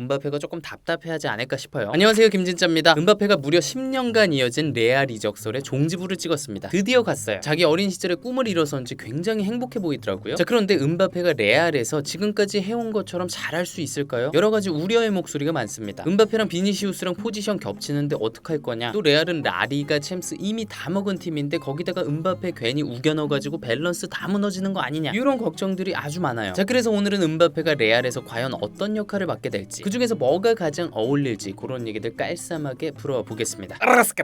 음바페가 조금 답답해하지 않을까 싶어요. 안녕하세요, 김진짜입니다. 음바페가 무려 10년간 이어진 레알 이적설에 종지부를 찍었습니다. 드디어 갔어요. 자기 어린 시절의 꿈을 이뤄서인지 굉장히 행복해 보이더라고요. 자, 그런데 음바페가 레알에서 지금까지 해온 것처럼 잘할 수 있을까요? 여러 가지 우려의 목소리가 많습니다. 음바페랑 비니시우스랑 포지션 겹치는데 어떡할 거냐? 또 레알은 라리가, 챔스 이미 다 먹은 팀인데 거기다가 음바페 괜히 우겨 넣어가지고 밸런스 다 무너지는 거 아니냐? 이런 걱정들이 아주 많아요. 자, 그래서 오늘은 음바페가 레알에서 과연 어떤 역할을 맡게 될지, 그 중에서 뭐가 가장 어울릴지 그런 얘기들 깔쌈하게 풀어보겠습니다.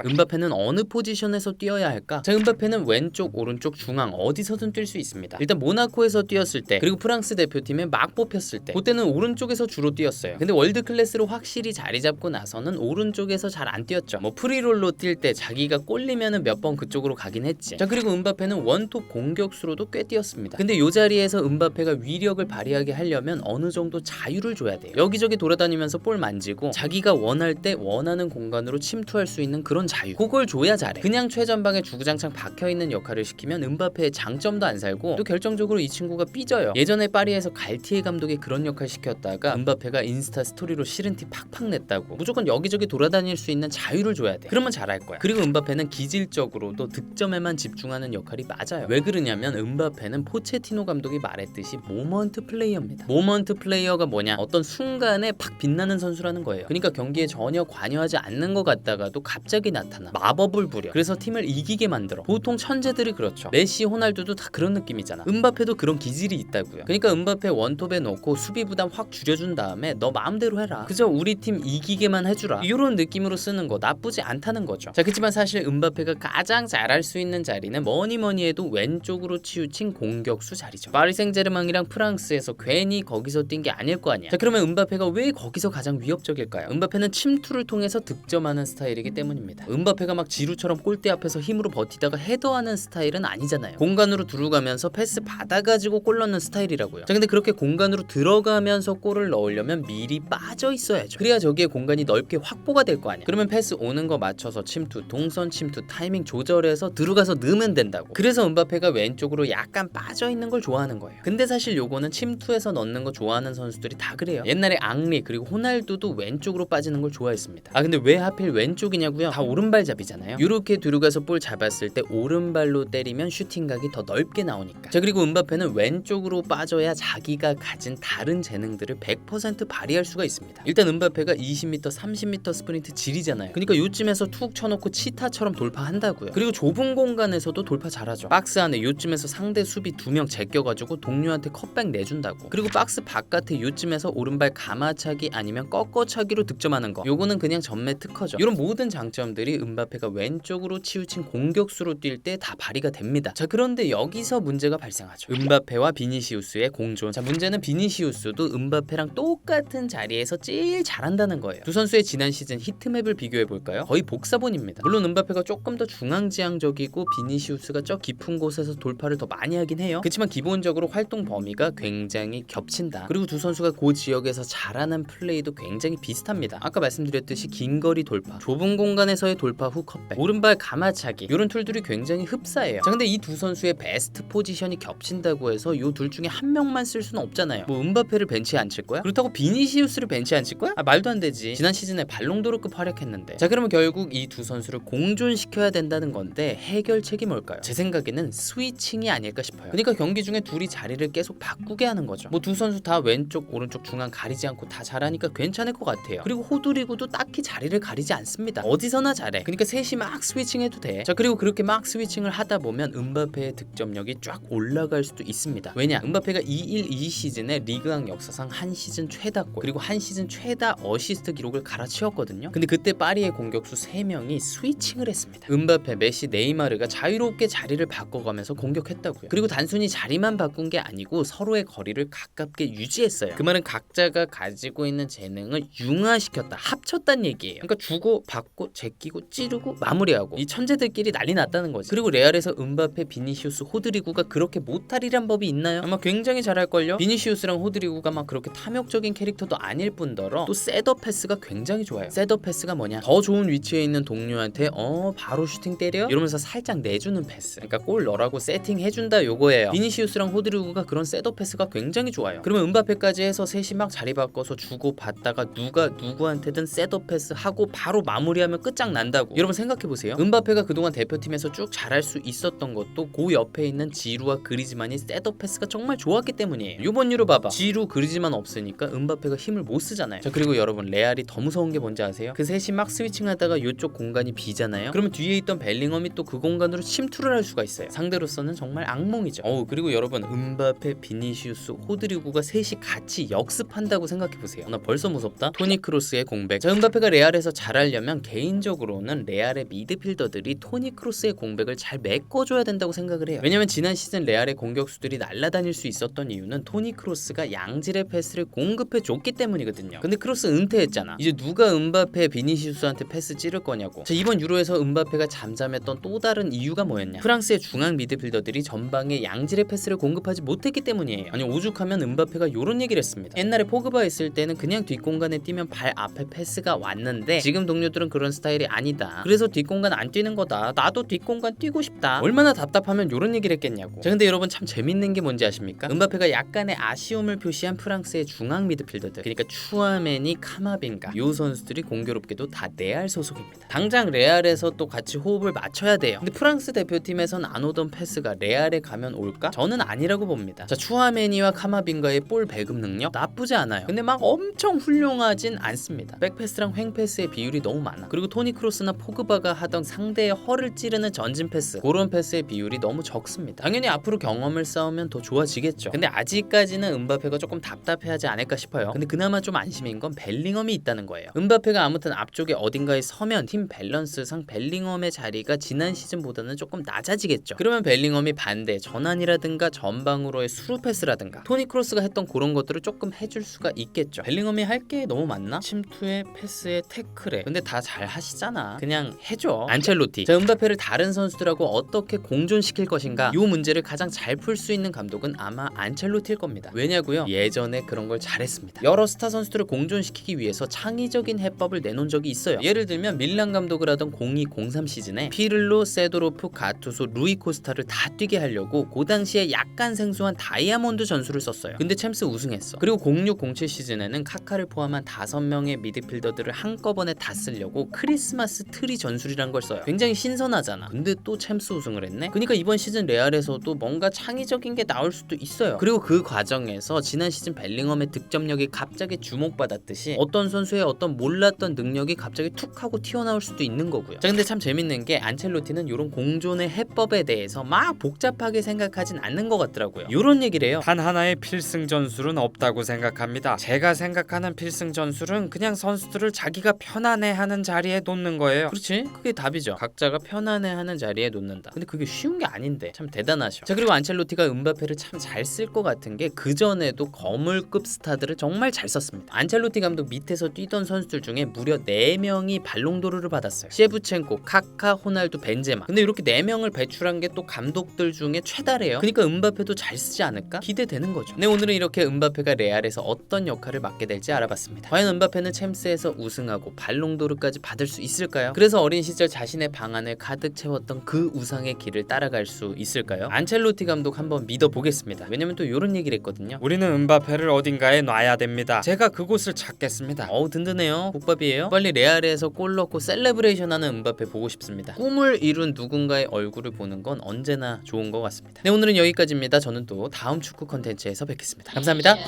음바페는 어느 포지션에서 뛰어야 할까? 자, 음바페는 왼쪽, 오른쪽, 중앙 어디서든 뛸 수 있습니다. 일단 모나코에서 뛰었을 때, 그리고 프랑스 대표팀에 막 뽑혔을 때, 그때는 오른쪽에서 주로 뛰었어요. 근데 월드 클래스로 확실히 자리 잡고 나서는 오른쪽에서 잘 안 뛰었죠. 뭐 프리롤로 뛸 때 자기가 꼴리면은 몇 번 그쪽으로 가긴 했지. 자, 그리고 음바페는 원톱 공격수로도 꽤 뛰었습니다. 근데 요 자리에서 음바페가 위력을 발휘하게 하려면 어느 정도 자유를 줘야 돼요. 여기저기 돌아다니면서 볼 만지고 자기가 원할 때 원하는 공간으로 침투할 수 있는 그런 자유, 그걸 줘야 잘해. 그냥 최전방에 주구장창 박혀있는 역할을 시키면 음바페의 장점도 안 살고 또 결정적으로 이 친구가 삐져요. 예전에 파리에서 갈티에 감독이 그런 역할 시켰다가 음바페가 인스타 스토리로 싫은 티 팍팍 냈다고. 무조건 여기저기 돌아다닐 수 있는 자유를 줘야 돼. 그러면 잘할 거야. 그리고 음바페는 기질적으로도 득점에만 집중하는 역할이 맞아요. 왜 그러냐면 음바페는 포체티노 감독이 말했듯이 모먼트 플레이어입니다. 모먼트 플레이어가 뭐냐? 어떤 순간에 팍 빛나는 선수라는 거예요. 그러니까 경기에 전혀 관여하지 않는 것 같다가도 갑자기 나타나 마법을 부려. 그래서 팀을 이기게 만들어. 보통 천재들이 그렇죠. 메시, 호날두도 다 그런 느낌이잖아. 음바페도 그런 기질이 있다고요. 그러니까 음바페 원톱에 놓고 수비 부담 확 줄여준 다음에 너 마음대로 해라. 그저 우리 팀 이기게만 해주라. 이런 느낌으로 쓰는 거 나쁘지 않다는 거죠. 자, 그렇지만 사실 음바페가 가장 잘할 수 있는 자리는 뭐니 해도 왼쪽으로 치우친 공격수 자리죠. 파리 생제르맹이랑 프랑스에서 괜히 거기서 뛴 게 아닐 거 아니야. 자, 그러면 음바페가 왜 거기서 가장 위협적일까요? 음바페는 침투를 통해서 득점하는 스타일이기 때문입니다. 음바페가 막 지루처럼 골대 앞에서 힘으로 버티다가 헤더하는 스타일은 아니잖아요. 공간으로 들어가면서 패스 받아가지고 골 넣는 스타일이라고요. 자, 근데 그렇게 공간으로 들어가면서 골을 넣으려면 미리 빠져 있어야죠. 그래야 저기에 공간이 넓게 확보가 될 거 아니야. 그러면 패스 오는 거 맞춰서 침투, 동선 침투, 타이밍 조절해서 들어가서 넣으면 된다고. 그래서 음바페가 왼쪽으로 약간 빠져 있는 걸 좋아하는 거예요. 근데 사실 요거는 침투해서 넣는 거 좋아하는 선수들이 다 그래요. 옛날에 앙리 그리고 호날두도 왼쪽으로 빠지는 걸 좋아했습니다. 아, 근데 왜 하필 왼쪽이냐고요? 다 오른발잡이잖아요. 이렇게 들어가서 볼 잡았을 때 오른발로 때리면 슈팅각이 더 넓게 나오니까. 자, 그리고 음바페는 왼쪽으로 빠져야 자기가 가진 다른 재능들을 100% 발휘할 수가 있습니다. 일단 음바페가 20m, 30m 스프린트 질이잖아요. 그러니까 요쯤에서 툭 쳐놓고 치타처럼 돌파한다고요. 그리고 좁은 공간에서도 돌파 잘하죠. 박스 안에 요쯤에서 상대 수비 2명 제껴가지고 동료한테 컷백 내준다고. 그리고 박스 바깥에 요쯤에서 오른발 가마차기 아니면 꺾어차기로 득점하는 거, 요거는 그냥 전매 특허죠. 이런 모든 장점들이 음바페가 왼쪽으로 치우친 공격수로 뛸 때 다 발휘가 됩니다. 자, 그런데 여기서 문제가 발생하죠. 음바페와 비니시우스의 공존. 자, 문제는 비니시우스도 음바페랑 똑같은 자리에서 제일 잘한다는 거예요. 두 선수의 지난 시즌 히트맵을 비교해볼까요? 거의 복사본입니다. 물론 음바페가 조금 더 중앙지향적이고 비니시우스가 저 깊은 곳에서 돌파를 더 많이 하긴 해요. 그렇지만 기본적으로 활동 범위가 굉장히 겹친다. 그리고 두 선수가 그 지역에서 잘하는 플레이도 굉장히 비슷합니다. 아까 말씀드렸듯이 긴 거리 돌파, 좁은 공간에서의 돌파 후 컷백, 오른발 가마차기, 이런 툴들이 굉장히 흡사해요. 자, 근데 이 두 선수의 베스트 포지션이 겹친다고 해서 요 둘 중에 한 명만 쓸 수는 없잖아요. 뭐 음바페를 벤치에 앉힐 거야? 그렇다고 비니시우스를 벤치에 앉힐 거야? 아, 말도 안 되지. 지난 시즌에 발롱도르급 활약했는데. 자, 그러면 결국 이 두 선수를 공존시켜야 된다는 건데 해결책이 뭘까요? 제 생각에는 스위칭이 아닐까 싶어요. 그러니까 경기 중에 둘이 자리를 계속 바꾸게 하는 거죠. 뭐 두 선수 다 왼쪽, 오른쪽, 중앙 가리지 않고 다 잘하니까 괜찮을 것 같아요. 그리고 호두리구도 딱히 자리를 가리지 않습니다. 어디서나 잘해. 그러니까 셋이 막 스위칭해도 돼. 자, 그리고 그렇게 막 스위칭을 하다 보면 음바페의 득점력이 쫙 올라갈 수도 있습니다. 왜냐? 음바페가 212 시즌에 리그왕 역사상 한 시즌 최다골, 그리고 한 시즌 최다 어시스트 기록을 갈아치웠거든요. 근데 그때 파리의 공격수 3명이 스위칭을 했습니다. 음바페, 메시, 네이마르가 자유롭게 자리를 바꿔가면서 공격했다고요. 그리고 단순히 자리만 바꾼 게 아니고 서로의 거리를 가깝게 유지했어요. 그 말은 각자가 가지고 있는 재능을 융화시켰다, 합쳤다는 얘기예요. 그러니까 주고 받고 제끼고 찌르고 마무리하고 이 천재들끼리 난리 났다는 거지. 그리고 레알에서 음바페, 비니시우스, 호드리구가 그렇게 못하리란 법이 있나요? 아마 굉장히 잘할걸요? 비니시우스랑 호드리구가 막 그렇게 탐욕적인 캐릭터도 아닐 뿐더러 또 셋업 패스가 굉장히 좋아요. 셋업 패스가 뭐냐? 더 좋은 위치에 있는 동료한테 바로 슈팅 때려? 이러면서 살짝 내주는 패스. 그러니까 골 넣으라고 세팅해준다 요거예요. 비니시우스랑 호드리구가 그런 셋업 패스가 굉장히 좋아요. 그러면 음바페까지 해서 셋이 막 자리 바꿔서 주고 받다가 누가 누구한테든 셋업 패스 하고 바로 마무리하면 끝장난다고. 여러분 생각해보세요. 음바페가 그동안 대표팀에서 쭉 잘할 수 있었던 것도 그 옆에 있는 지루와 그리즈만이 셋업 패스가 정말 좋았기 때문이에요. 이번 유로 봐봐. 지루 그리즈만 없으니까 음바페가 힘을 못 쓰잖아요. 자, 그리고 여러분 레알이 더 무서운 게 뭔지 아세요? 그 셋이 막 스위칭하다가 이쪽 공간이 비잖아요. 그러면 뒤에 있던 벨링엄이 또 그 공간으로 침투를 할 수가 있어요. 상대로서는 정말 악몽이죠. 그리고 여러분 음바페, 비니시우스, 호드리구가 셋이 같이 역습한다고 생각해보세요. 나 벌써 무섭다. 토니 크로스의 공백. 자, 음바페가 레알에서 잘하려면 개인적으로는 레알의 미드필더들이 토니 크로스의 공백을 잘 메꿔줘야 된다고 생각을 해요. 왜냐면 지난 시즌 레알의 공격수들이 날아다닐 수 있었던 이유는 토니 크로스가 양질의 패스를 공급해줬기 때문이거든요. 근데 크로스 은퇴했잖아. 이제 누가 음바페, 비니시우스한테 패스 찌를 거냐고. 자, 이번 유로에서 음바페가 잠잠했던 또 다른 이유가 뭐였냐? 프랑스의 중앙 미드필더들이 전방에 양질의 패스를 공급하지 못했기 때문이에요. 아니 오죽하면 음바페가 요런 얘기를 했습니다. 옛날에 포그바 있을 때는 그냥 뒷공간에 뛰면 발 앞에 패스가 왔는데 지금 동료들은 그런 스타일이 아니다. 그래서 뒷공간 안 뛰는 거다. 나도 뒷공간 뛰고 싶다. 얼마나 답답하면 요런 얘기를 했겠냐고. 자, 근데 여러분 참 재밌는 게 뭔지 아십니까? 음바페가 약간의 아쉬움을 표시한 프랑스의 중앙 미드필더들, 그러니까 추아메니, 카마빈가, 요 선수들이 공교롭게도 다 레알 소속입니다. 당장 레알에서 또 같이 호흡을 맞춰야 돼요. 근데 프랑스 대표팀에선 안 오던 패스가 레알에 가면 올까? 저는 아니라고 봅니다. 자, 추아메니와 카마빈가의 볼 배급 능력 나쁘지 않아요. 근데 막 엄청 훌륭하진 않습니다. 백패스랑 횡패스의 비율이 너무 많아. 그리고 토니 크로스나 포그바가 하던 상대의 허를 찌르는 전진 패스, 그런 패스의 비율이 너무 적습니다. 당연히 앞으로 경험을 쌓으면 더 좋아지겠죠. 근데 아직까지는 음바페가 조금 답답해하지 않을까 싶어요. 근데 그나마 좀 안심인 건 벨링엄이 있다는 거예요. 음바페가 아무튼 앞쪽에 어딘가에 서면 팀 밸런스상 벨링엄의 자리가 지난 시즌보다는 조금 낮아지겠죠. 그러면 벨링엄이 반대 전환이라든가 전방으로의 수루 패스라든가 토니 크로스가 했던 그런 것들을 조금 해줄 수가 있겠죠. 벨링엄이 할 게 너무 많나? 침투에 패스에 태클에. 근데 다 잘 하시잖아. 그냥 해줘. 안첼로티. 자, 음바페를 다른 선수들하고 어떻게 공존시킬 것인가? 이 문제를 가장 잘 풀 수 있는 감독은 아마 안첼로티일 겁니다. 왜냐고요? 예전에 그런 걸 잘했습니다. 여러 스타 선수들을 공존시키기 위해서 창의적인 해법을 내놓은 적이 있어요. 예를 들면 밀란 감독을 하던 02-03 시즌에 피를로, 세도로프, 가투소, 루이 코스타를 다 뛰게 하려고 그 당시에 약간 생소한 다이아몬드 전술을 썼어요. 근데 챔스 우승했어. 그리고 06-07 시즌에는 카카를 포함한 5명의 미드필더들을 한꺼번에 다 쓰려고 크리스마스 트리 전술이란 걸 써요. 굉장히 신선하잖아. 근데 또 챔스 우승을 했네? 그러니까 이번 시즌 레알에서도 뭔가 창의적인 게 나올 수도 있어요. 그리고 그 과정에서 지난 시즌 벨링엄의 득점력이 갑자기 주목받았듯이 어떤 선수의 어떤 몰랐던 능력이 갑자기 툭 하고 튀어나올 수도 있는 거고요. 자, 근데 참 재밌는 게 안첼로티는 이런 공존의 해법에 대해서 막 복잡하게 생각하진 않는 것 같더라고요. 이런 얘기를 해요. 단 하나의 필승 전술은 없다고 생각합니다. 제가 생각하는 필승 전술은 그냥 선수들을 자기가 편안해하는 자리에 놓는 거예요. 그렇지? 그게 답이죠. 각자가 편안해하는 자리에 놓는다. 근데 그게 쉬운 게 아닌데 참 대단하셔. 자, 그리고 안첼로티가 음바페를 참 잘 쓸 것 같은 게 그전에도 거물급 스타들을 정말 잘 썼습니다. 안첼로티 감독 밑에서 뛰던 선수들 중에 무려 4명이 발롱도르를 받았어요. 셰브첸코, 카카, 호날두, 벤제마. 근데 이렇게 4명을 배출한 게 또 감독들 중에 최다래요. 그러니까 음바페도 잘 쓰지 않을까? 기대되는 거죠. 네, 오늘은 이렇게 음바페가 레알에서 어떤 역할을 맡게 될지 알아봤습니다. 과연 음바페는 챔스에서 우승하고 발롱도르까지 받을 수 있을까요? 그래서 어린 시절 자신의 방안을 가득 채웠던 그 우상의 길을 따라갈 수 있을까요? 안첼로티 감독 한번 믿어보겠습니다. 왜냐면 또 이런 얘기를 했거든요. 우리는 음바페를 어딘가에 놔야 됩니다. 제가 그곳을 찾겠습니다. 어우 든든해요. 국밥이에요. 빨리 레알에서 골 넣고 셀레브레이션하는 음바페 보고 싶습니다. 꿈을 이룬 누군가의 얼굴을 보는 건 언제나 좋은 것 같습니다. 네, 오늘은 여기까지입니다. 저는 또 다음 축구 컨텐츠에서 뵙겠습니다. 감사합니다. 뿅.